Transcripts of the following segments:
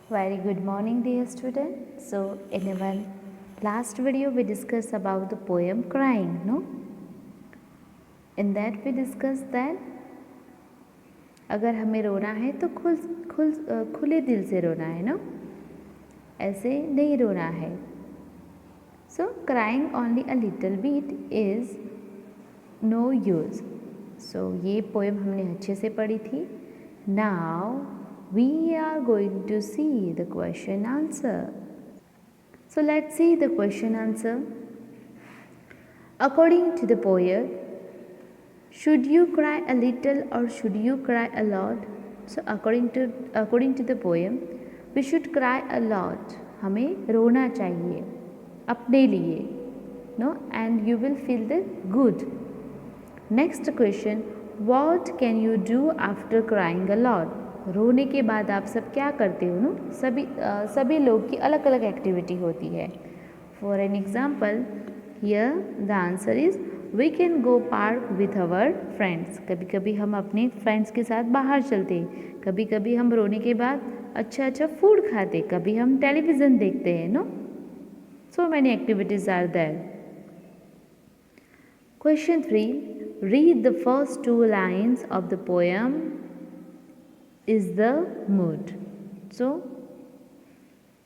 Very good morning, dear student. So, in our last video, we discussed about the poem Crying, no? In that, we discussed that अगर हमें रोना है तो खुले दिल से रोना है, no? ऐसे नहीं रोना है. So, crying only a little bit is no use. So, ये poem हमने अच्छे से पढ़ी थी. Now, we are going to see the question answer. So let's see the question answer. According to the poet, should you cry a little or should you cry a lot? So according to the poem, we should cry a lot. हमें रोना चाहिए अपने लिए, no, and you will feel the good. Next question, what can you do after crying a lot? रोने के बाद आप सब क्या करते हो, नो? सभी लोग की अलग अलग एक्टिविटी होती है. For an example, here the answer is we can go park with our friends. कभी कभी हम अपने फ्रेंड्स के साथ बाहर चलते हैं. कभी कभी हम रोने के बाद अच्छा फूड खाते. कभी हम टेलीविज़न देखते हैं, no? So many activities are there. Question 3, read the first 2 lines of the poem is the mood. So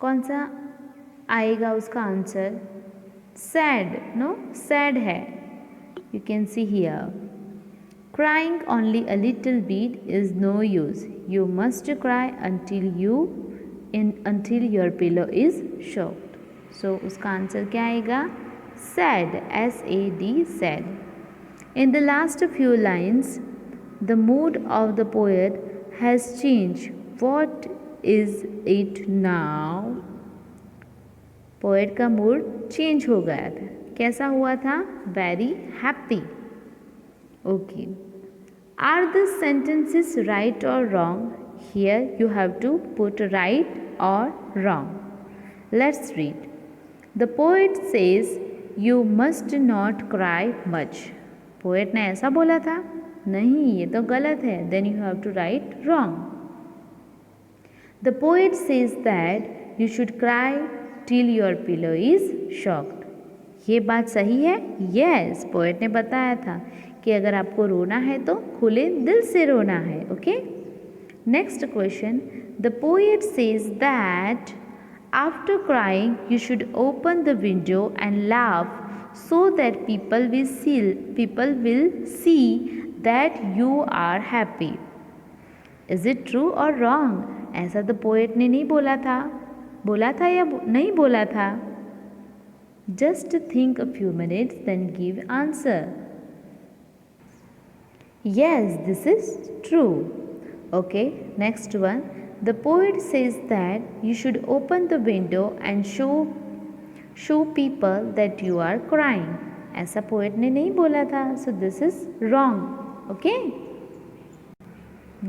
कौन सा आएगा उसका आंसर? Sad, no? सैड है. You can see here, crying only a little bit is no use. You must cry until your pillow is shocked. So उसका answer क्या आएगा? sad, S-A-D, sad. In the last few lines, the mood of the poet has changed. What is it now? Poet का mood change हो गया था. कैसा हुआ था? Very happy. Okay. Are the sentences right और wrong? Here you have to put right और wrong. Let's read. The poet says you must not cry much. Poet ने ऐसा बोला था? नहीं, ये तो गलत है. Then you have to write wrong. The poet says that you should cry till your pillow is shocked. ये बात सही है? यस, पोएट ने बताया था कि अगर आपको रोना है तो खुले दिल से रोना है. Okay. Next question, the poet says that after crying you should open the window and laugh so that people will see that you are happy. Is it true or wrong? ऐसा तो पोएट ने नहीं बोला था या नहीं बोला था? Just think a few minutes then give answer. Yes, this is true. Okay, next one. The poet says that you should open the window and show people that you are crying. ऐसा poet ने नहीं बोला था. So this is wrong. Okay.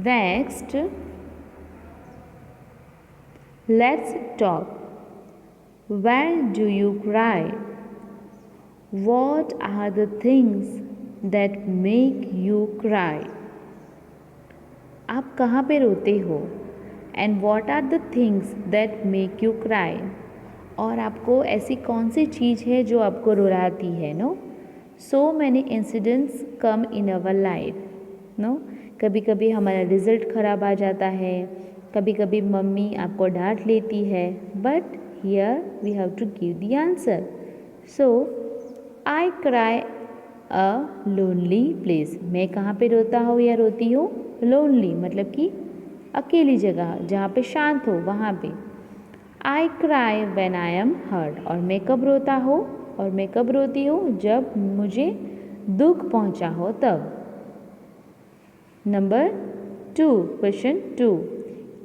Next, let's talk. Where do you cry? What are the things that make you cry? आप कहाँ पे रोते हो? And what are the things that make you cry? और आपको ऐसी कौन सी चीज़ है जो आपको रुलाती है, no? So many incidents come in our life, no? कभी कभी हमारा रिज़ल्ट ख़राब आ जाता है. कभी कभी मम्मी आपको डांट लेती है. But here we have to give the answer. So I cry a lonely place. मैं कहाँ पे रोता हूँ या रोती हूँ? लोनली मतलब कि अकेली जगह, जहाँ पे शांत हो, वहाँ पे. I cry when I am hurt. और मैं कब रोता हूँ और मैं कब रोती हूँ? जब मुझे दुख पहुँचा हो तब. Number 2, question 2,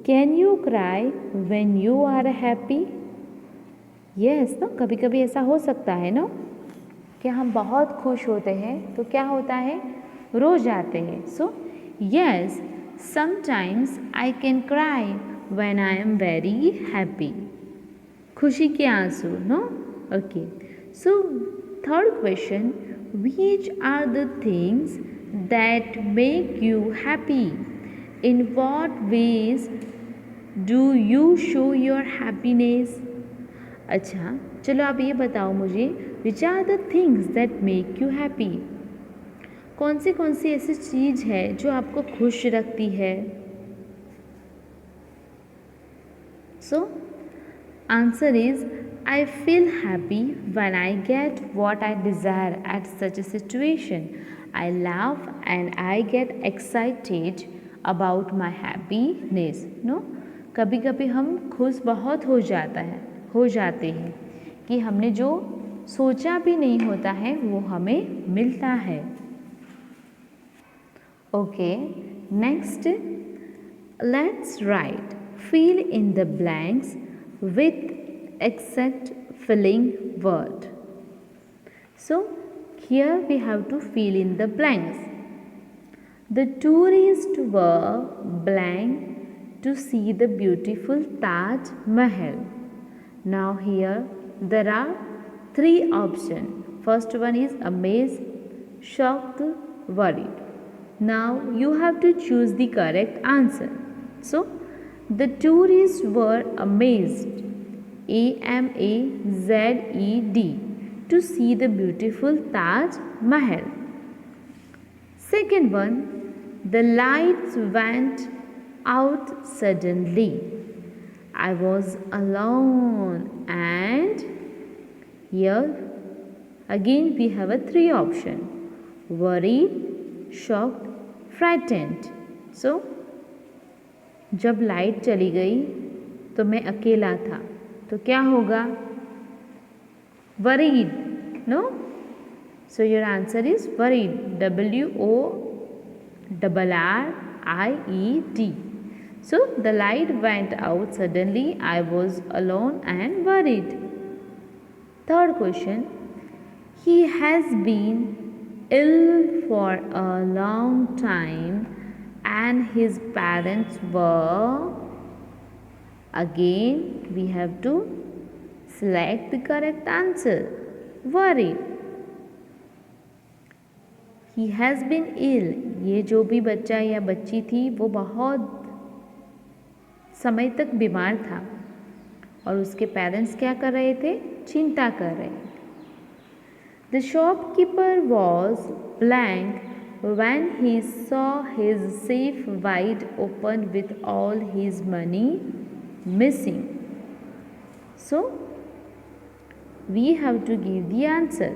can you cry when you are happy? Yes, no? कभी कभी ऐसा हो सकता है, नो, कि हम बहुत खुश होते हैं तो क्या होता है? रो जाते हैं. So yes, sometimes I can cry when I am very happy. खुशी के आंसू, no? Okay. So third question, which are the things that make you happy? In what ways do you show your happiness? अच्छा, चलो आप ये बताओ मुझे, which are the things that make you happy? कौन सी ऐसी चीज़ है जो आपको खुश रखती है? So answer is, I feel happy when I get what I desire at such a situation. I laugh and I get excited about my happiness. No? कभी कभी हम खुश बहुत हो जाते हैं कि हमने जो सोचा भी नहीं होता है वो हमें मिलता है. Okay, next let's write fill in the blanks with exact filling word. So here we have to fill in the blanks. The tourists were blank to see the beautiful Taj Mahal. Now here there are three options. First one is amazed, shocked, worried. Now you have to choose the correct answer. So the tourists were amazed, AMAZED, to see the beautiful Taj Mahal. Second one, the lights went out suddenly. I was alone, and here again we have a three option: worried, shocked, frightened. So जब light चली गई तो मैं अकेला था, तो क्या होगा? worried. No? So your answer is worried, WORRIED. So the light went out suddenly. I was alone and worried. Third question, he has been ill for a long time and his parents were, again we have to select the correct answer, worried. He has been ill, ये जो भी बच्चा या बच्ची थी वो बहुत समय तक बीमार था और उसके पेरेंट्स क्या कर रहे थे? चिंता कर रहे थे. The shopkeeper was blank when he saw his safe wide open with all his money missing. So we have to give the answer.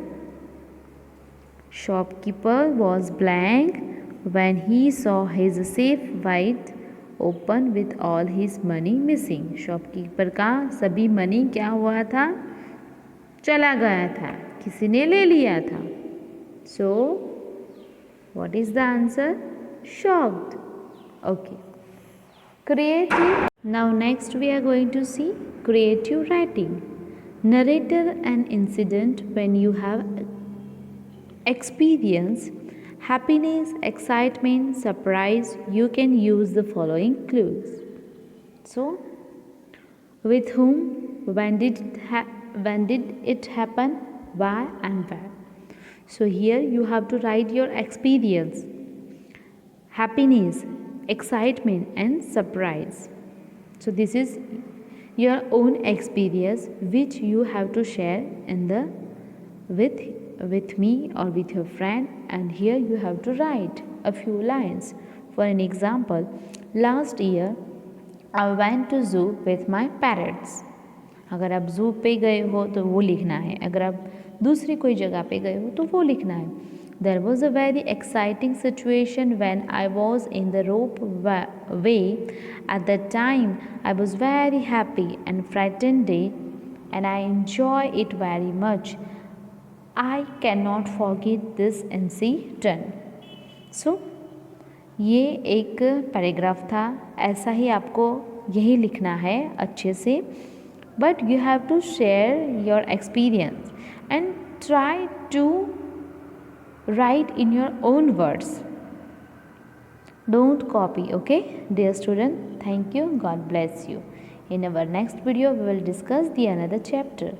Shopkeeper was blank when he saw his safe wide open with all his money missing. Shopkeeper का सभी money क्या हुआ था? चला गया था, किसी ने ले लिया था. So what is the answer? Shocked. Okay. Creative. Now next we are going to see creative writing. Narrate an incident when you have experienced happiness, excitement, surprise. You can use the following clues. So with whom, when did it happen, why and where. So here you have to write your experience, happiness, excitement and surprise. So this is your own experience which you have to share in the with me or with your friend, and here you have to write a few lines. For an example, last year I went to zoo with my parrots. अगर आप जू पे गए हो तो वो लिखना है, अगर आप दूसरी कोई जगह पे गए हो तो वो लिखना है. There was a very exciting situation when I was in the rope way. At that time, I was very happy and frightened day, and I enjoy it very much. I cannot forget this incident. So, ये एक paragraph था. ऐसा ही आपको यही लिखना है अच्छे से. But you have to share your experience and try to write in your own words. Don't copy, okay? Dear student, thank you. God bless you. In our next video, we will discuss the another chapter.